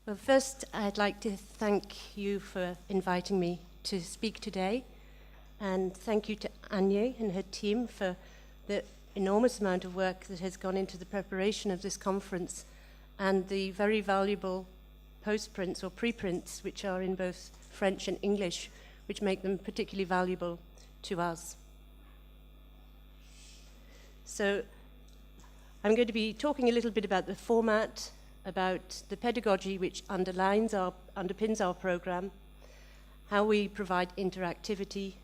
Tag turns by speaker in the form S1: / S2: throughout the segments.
S1: Well, first, I'd like to thank you for inviting me to speak today, and thank you to Anya and her team for the enormous amount of work that has gone into the preparation of this conference and the very valuable postprints or preprints which are in both French and English, which make them particularly valuable to us. So I'm going to be talking a little bit about the format, about the pedagogy which underpins our program, how we provide interactivity,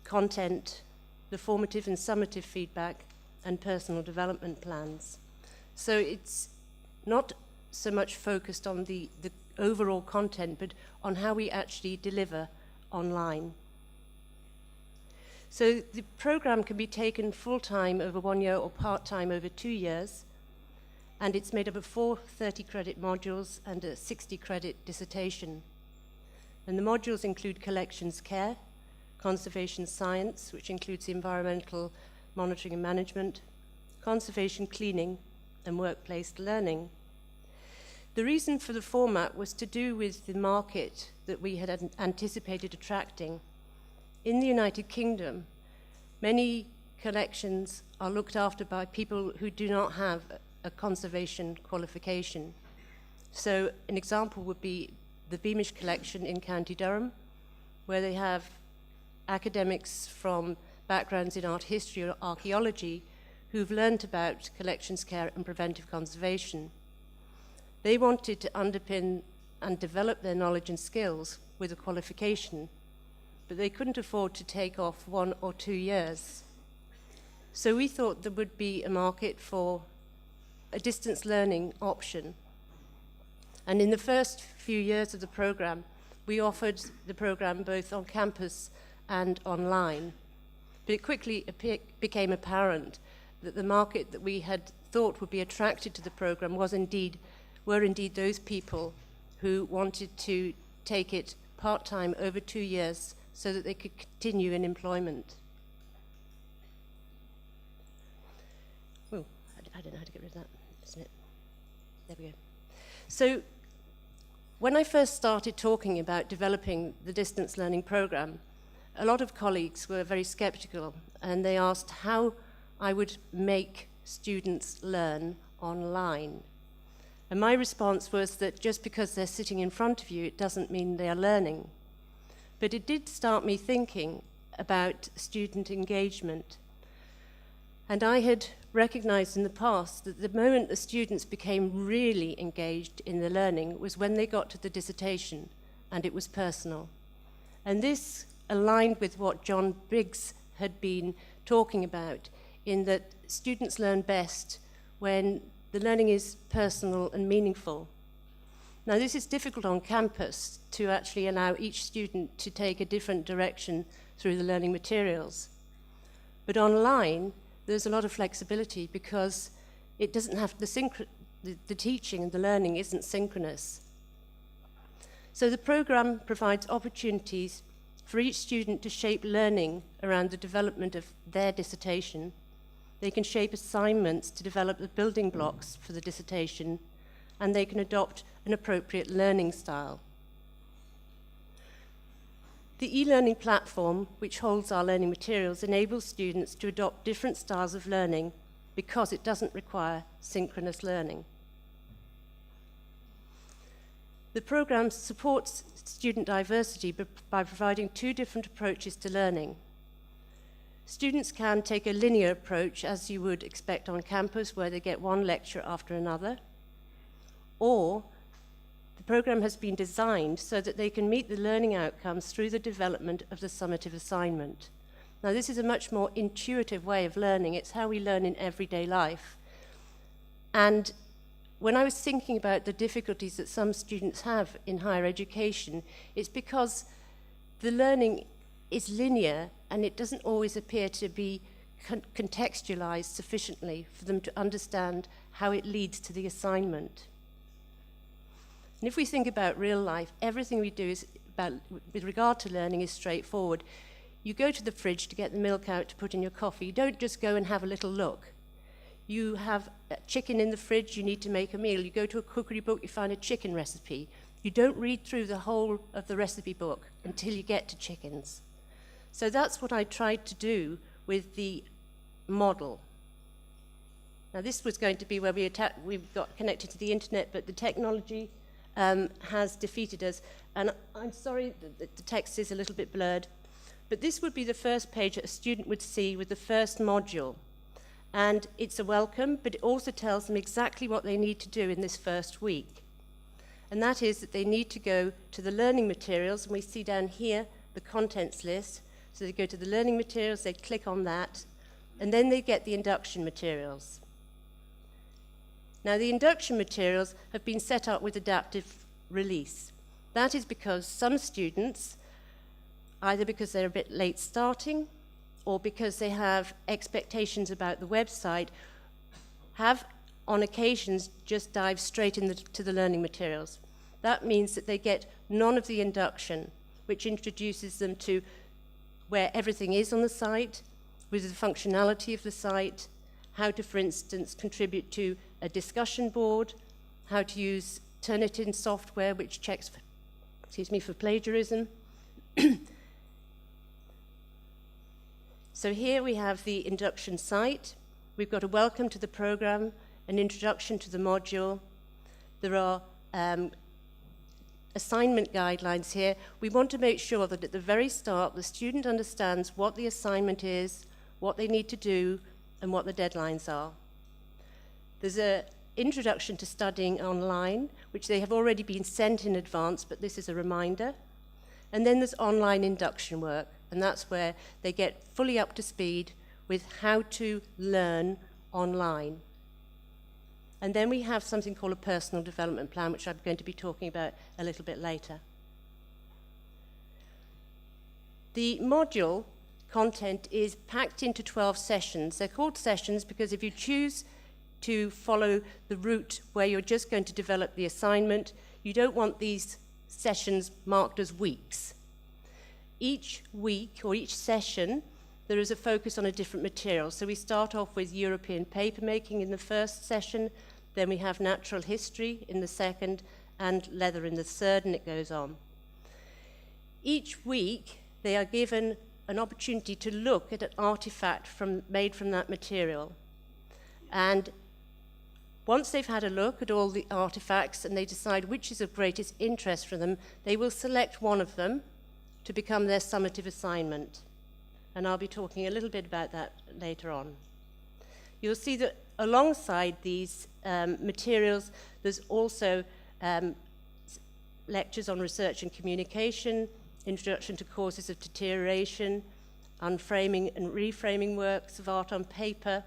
S1: content, the formative and summative feedback, and personal development plans. So it's not so much focused on the overall content, but on how we actually deliver online. So the program can be taken full-time over 1 year or part-time over 2 years, and it's made up of 4 30-credit modules and a 60-credit dissertation. And the modules include collections care, conservation science, which includes environmental monitoring and management, conservation cleaning, and workplace learning. The reason for the format was to do with the market that we had anticipated attracting. In the United Kingdom, many collections are looked after by people who do not have a conservation qualification. So an example would be the Beamish collection in County Durham, where they have academics from backgrounds in art history or archaeology who've learned about collections care and preventive conservation. They wanted to underpin and develop their knowledge and skills with a qualification, but they couldn't afford to take off 1 or 2 years. So we thought there would be a market for a distance learning option. And in the first few years of the program, we offered the program both on campus and online. But it quickly became apparent that the market that we had thought would be attracted to the program were indeed those people who wanted to take it part-time over 2 years so that they could continue in employment. Oh, I don't know how to get rid of that. Isn't it? There we go. So when I first started talking about developing the distance learning program, a lot of colleagues were very skeptical, and they asked how I would make students learn online. And my response was that just because they're sitting in front of you, it doesn't mean they are learning. But it did start me thinking about student engagement. And I had recognized in the past that the moment the students became really engaged in the learning was when they got to the dissertation, and it was personal. And this aligned with what John Briggs had been talking about, in that students learn best when the learning is personal and meaningful. Now, this is difficult on campus to actually allow each student to take a different direction through the learning materials. But online, there's a lot of flexibility because it doesn't have the teaching and the learning isn't synchronous. So the program provides opportunities for each student to shape learning around the development of their dissertation. They can shape assignments to develop the building blocks for the dissertation, and they can adopt an appropriate learning style. The e-learning platform, which holds our learning materials, enables students to adopt different styles of learning because it doesn't require synchronous learning. The program supports student diversity by providing 2 different approaches to learning. Students can take a linear approach, as you would expect on campus, where they get 1 lecture after another, or the program has been designed so that they can meet the learning outcomes through the development of the summative assignment. Now, this is a much more intuitive way of learning. It's how we learn in everyday life. And when I was thinking about the difficulties that some students have in higher education, it's because the learning is linear and it doesn't always appear to be contextualized sufficiently for them to understand how it leads to the assignment. And if we think about real life, everything we do with regard to learning is straightforward. You go to the fridge to get the milk out to put in your coffee. You don't just go and have a little look. You have a chicken in the fridge, you need to make a meal. You go to a cookery book, you find a chicken recipe. You don't read through the whole of the recipe book until you get to chickens. So that's what I tried to do with the model. Now this was going to be where we got connected to the internet, but the technology has defeated us. And I'm sorry that the text is a little bit blurred, but this would be the first page that a student would see with the first module. And it's a welcome, but it also tells them exactly what they need to do in this first week. And that is that they need to go to the learning materials, and we see down here the contents list. So they go to the learning materials, they click on that, and then they get the induction materials. Now, the induction materials have been set up with adaptive release. That is because some students, either because they're a bit late starting or because they have expectations about the website, have on occasions just dive straight into the learning materials. That means that they get none of the induction, which introduces them to where everything is on the site, with the functionality of the site, how to, for instance, contribute to a discussion board, how to use Turnitin software, which checks for plagiarism. So here we have the induction site. We've got a welcome to the program, an introduction to the module. There are assignment guidelines here. We want to make sure that at the very start, the student understands what the assignment is, what they need to do, and what the deadlines are. There's an introduction to studying online, which they have already been sent in advance, but this is a reminder. And then there's online induction work, and that's where they get fully up to speed with how to learn online. And then we have something called a personal development plan, which I'm going to be talking about a little bit later. The module content is packed into 12 sessions. They're called sessions because if you choose to follow the route where you're just going to develop the assignment, you don't want these sessions marked as weeks. Each week or each session, there is a focus on a different material. So we start off with European papermaking in the first session, then we have natural history in the second, and leather in the third, and it goes on. Each week, they are given an opportunity to look at an artifact made from that material. And once they've had a look at all the artifacts and they decide which is of greatest interest for them, they will select one of them to become their summative assignment. And I'll be talking a little bit about that later on. You'll see that alongside these materials, there's also lectures on research and communication, introduction to causes of deterioration, unframing and reframing works of art on paper,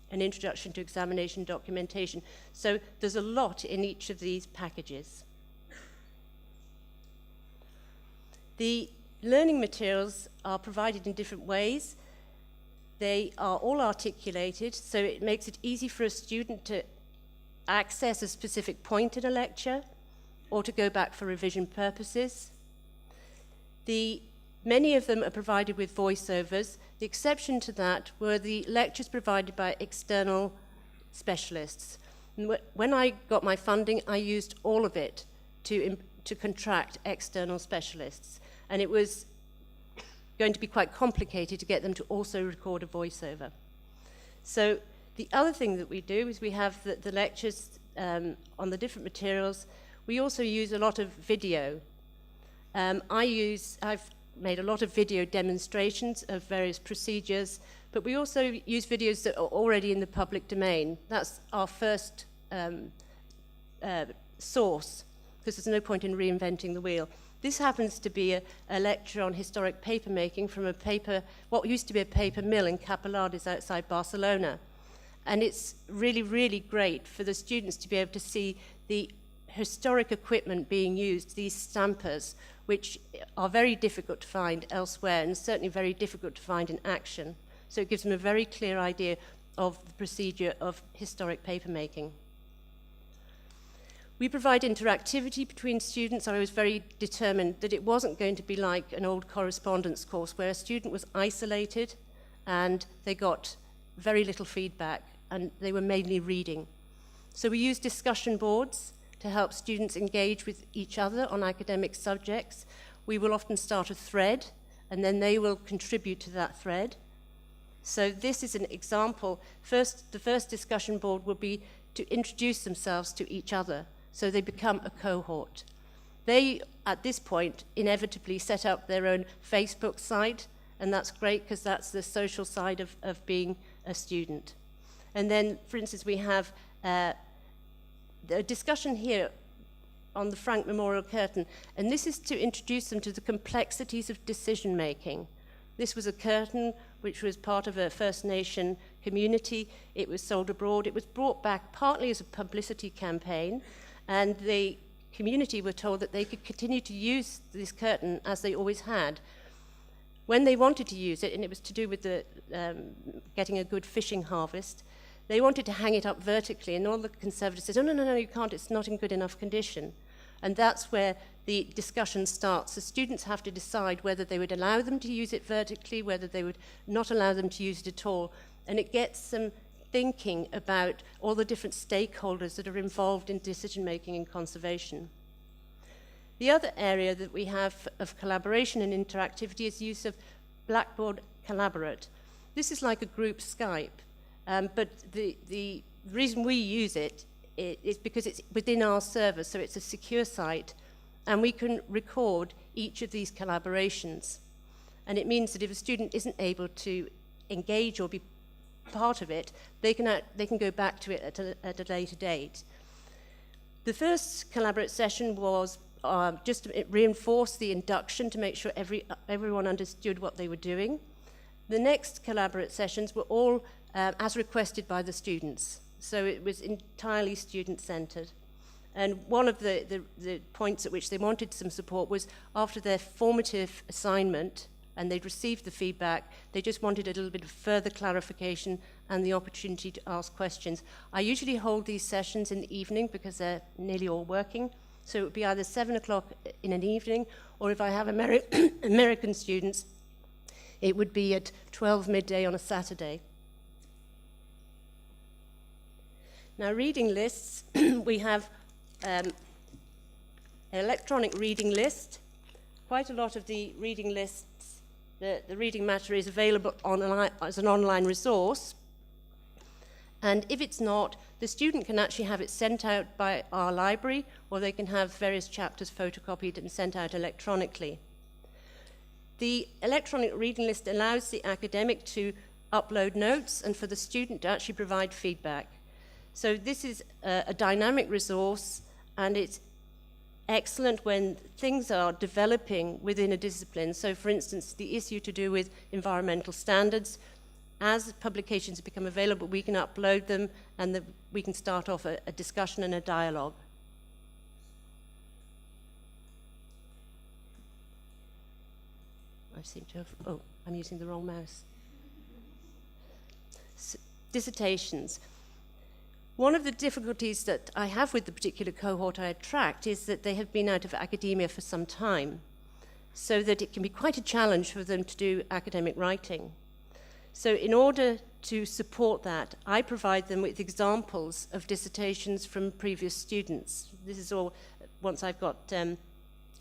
S1: an introduction to examination documentation. So there's a lot in each of these packages. The learning materials are provided in different ways. They are all articulated, so it makes it easy for a student to access a specific point in a lecture or to go back for revision purposes. Many of them are provided with voiceovers. The exception to that were the lectures provided by external specialists. When I got my funding, I used all of it to contract external specialists. And it was going to be quite complicated to get them to also record a voiceover. So the other thing that we do is we have the lectures on the different materials. We also use a lot of video. I've made a lot of video demonstrations of various procedures, but we also use videos that are already in the public domain. That's our first source, because there's no point in reinventing the wheel. This happens to be a lecture on historic papermaking from what used to be a paper mill in Capellades outside Barcelona. And it's really, really great for the students to be able to see the historic equipment being used, these stampers, which are very difficult to find elsewhere and certainly very difficult to find in action. So it gives them a very clear idea of the procedure of historic papermaking. We provide interactivity between students. I was very determined that it wasn't going to be like an old correspondence course where a student was isolated and they got very little feedback. and they were mainly reading. So we used discussion boards to help students engage with each other on academic subjects. We will often start a thread, and then they will contribute to that thread. So this is an example. The first discussion board will be to introduce themselves to each other, so they become a cohort. They, at this point, inevitably set up their own Facebook site, and that's great because that's the social side of being a student. And then, for instance, we have a discussion here on the Frank Memorial Curtain, and this is to introduce them to the complexities of decision-making. This was a curtain which was part of a First Nation community. It was sold abroad. It was brought back partly as a publicity campaign, and the community were told that they could continue to use this curtain as they always had. When they wanted to use it, and it was to do with the getting a good fishing harvest, they wanted to hang it up vertically, and all the conservatives said, no, you can't, it's not in good enough condition. And that's where the discussion starts. The students have to decide whether they would allow them to use it vertically, whether they would not allow them to use it at all. And it gets them thinking about all the different stakeholders that are involved in decision-making and conservation. The other area that we have of collaboration and interactivity is use of Blackboard Collaborate. This is like a group Skype, but the reason we use it is because it's within our server, so it's a secure site, and we can record each of these collaborations. And it means that if a student isn't able to engage or be part of it, they can go back to it at a later date. The first Collaborate session was just to reinforce the induction to make sure everyone understood what they were doing. The next Collaborate sessions were all as requested by the students, so it was entirely student-centered. And one of the points at which they wanted some support was after their formative assignment, and they'd received the feedback, they just wanted a little bit of further clarification and the opportunity to ask questions. I usually hold these sessions in the evening because they're nearly all working, so it would be either 7 o'clock in an evening, or if I have American students, it would be at 12 midday on a Saturday. Now, reading lists, we have an electronic reading list. Quite a lot of the reading lists, the reading matter is available online, as an online resource. And if it's not, the student can actually have it sent out by our library, or they can have various chapters photocopied and sent out electronically. The electronic reading list allows the academic to upload notes and for the student to actually provide feedback. So this is a dynamic resource, and it's excellent when things are developing within a discipline. So for instance, the issue to do with environmental standards, as publications become available, we can upload them, and we can start off a discussion and a dialogue. I seem to have, oh, I'm using the wrong mouse. So, dissertations. One of the difficulties that I have with the particular cohort I attract is that they have been out of academia for some time, so that it can be quite a challenge for them to do academic writing. So in order to support that, I provide them with examples of dissertations from previous students. This is all once I've got an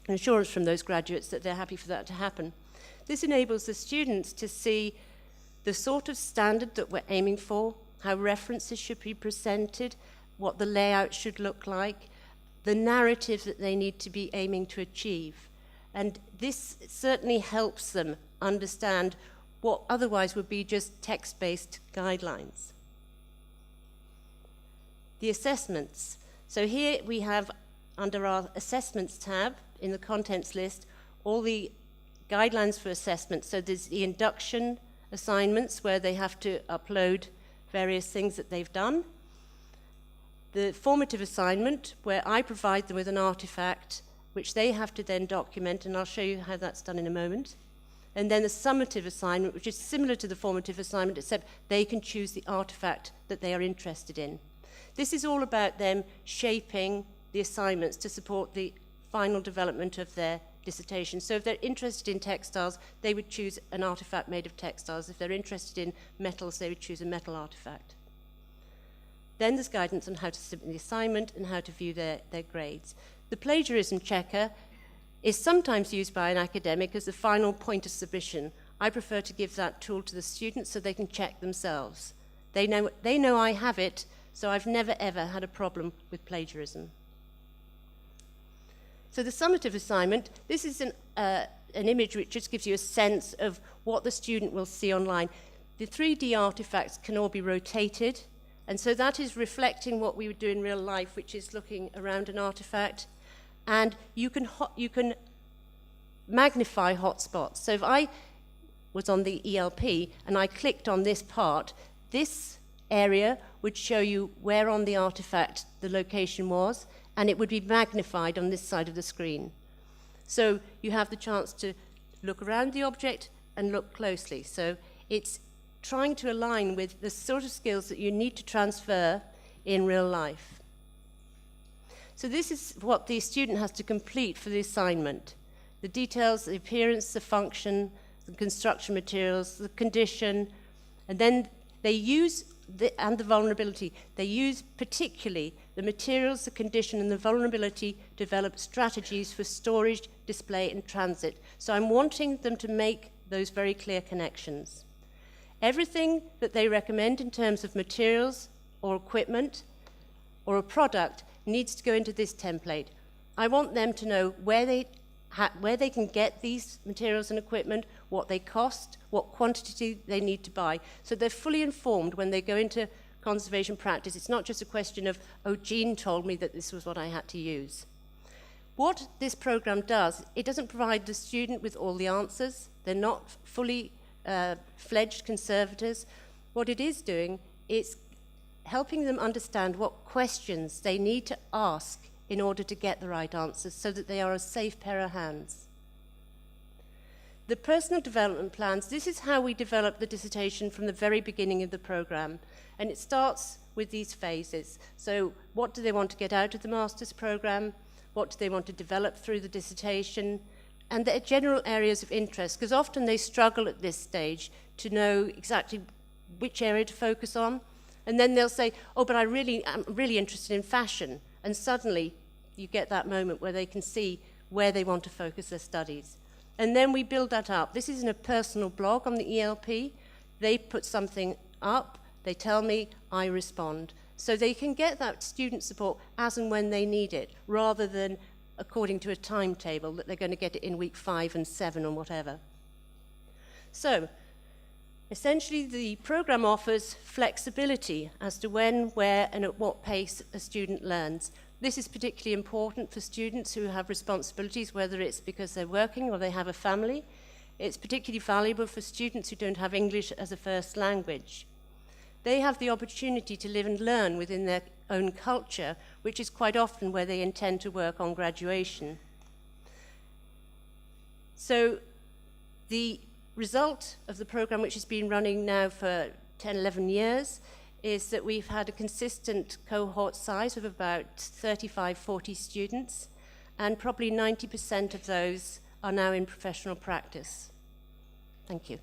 S1: assurance from those graduates that they're happy for that to happen. This enables the students to see the sort of standard that we're aiming for, how references should be presented, what the layout should look like, the narrative that they need to be aiming to achieve. And this certainly helps them understand what otherwise would be just text-based guidelines. The assessments. So here we have, under our assessments tab in the contents list, all the guidelines for assessment. So there's the induction assignments where they have to upload various things that they've done. The formative assignment, where I provide them with an artifact which they have to then document, and I'll show you how that's done in a moment. And then the summative assignment, which is similar to the formative assignment, except they can choose the artifact that they are interested in. This is all about them shaping the assignments to support the final development of their dissertation. So if they're interested in textiles, they would choose an artifact made of textiles. If they're interested in metals, they would choose a metal artifact. Then there's guidance on how to submit the assignment and how to view their grades. The plagiarism checker is sometimes used by an academic as the final point of submission. I prefer to give that tool to the students so they can check themselves. They know I have it, so I've never ever had a problem with plagiarism. So the summative assignment, this is an image which just gives you a sense of what the student will see online. The 3D artifacts can all be rotated, and so that is reflecting what we would do in real life, which is looking around an artifact. And you can magnify hotspots. So if I was on the ELP and I clicked on this part, this area would show you where on the artifact the location was, and it would be magnified on this side of the screen. So you have the chance to look around the object and look closely. So it's trying to align with the sort of skills that you need to transfer in real life. So this is what the student has to complete for the assignment. The details, the appearance, the function, the construction materials, the condition, and then they use, and the vulnerability. They use particularly the materials, the condition, and the vulnerability to develop strategies for storage, display, and transit. So I'm wanting them to make those very clear connections. Everything that they recommend in terms of materials or equipment or a product needs to go into this template. I want them to know where they can get these materials and equipment, what they cost, what quantity they need to buy. So they're fully informed when they go into conservation practice. It's not just a question of, oh, Jean told me that this was what I had to use. What this program does, it doesn't provide the student with all the answers. They're not fully fledged conservators. What it is doing is helping them understand what questions they need to ask in order to get the right answers so that they are a safe pair of hands. The personal development plans, this is how we develop the dissertation from the very beginning of the program. And it starts with these phases. So what do they want to get out of the master's program? What do they want to develop through the dissertation? And their general areas of interest, because often they struggle at this stage to know exactly which area to focus on. And then they'll say, oh, but I'm really interested in fashion. And suddenly you get that moment where they can see where they want to focus their studies. And then we build that up. This isn't a personal blog on the ELP. They put something up, they tell me, I respond. So they can get that student support as and when they need it, rather than according to a timetable that they're going to get it in week 5 and 7 or whatever. So, essentially, the program offers flexibility as to when, where, and at what pace a student learns. This is particularly important for students who have responsibilities, whether it's because they're working or they have a family. It's particularly valuable for students who don't have English as a first language. They have the opportunity to live and learn within their own culture, which is quite often where they intend to work on graduation. So the result of the program, which has been running now for 10, 11 years, is that we've had a consistent cohort size of about 35, 40 students, and probably 90% of those are now in professional practice. Thank you.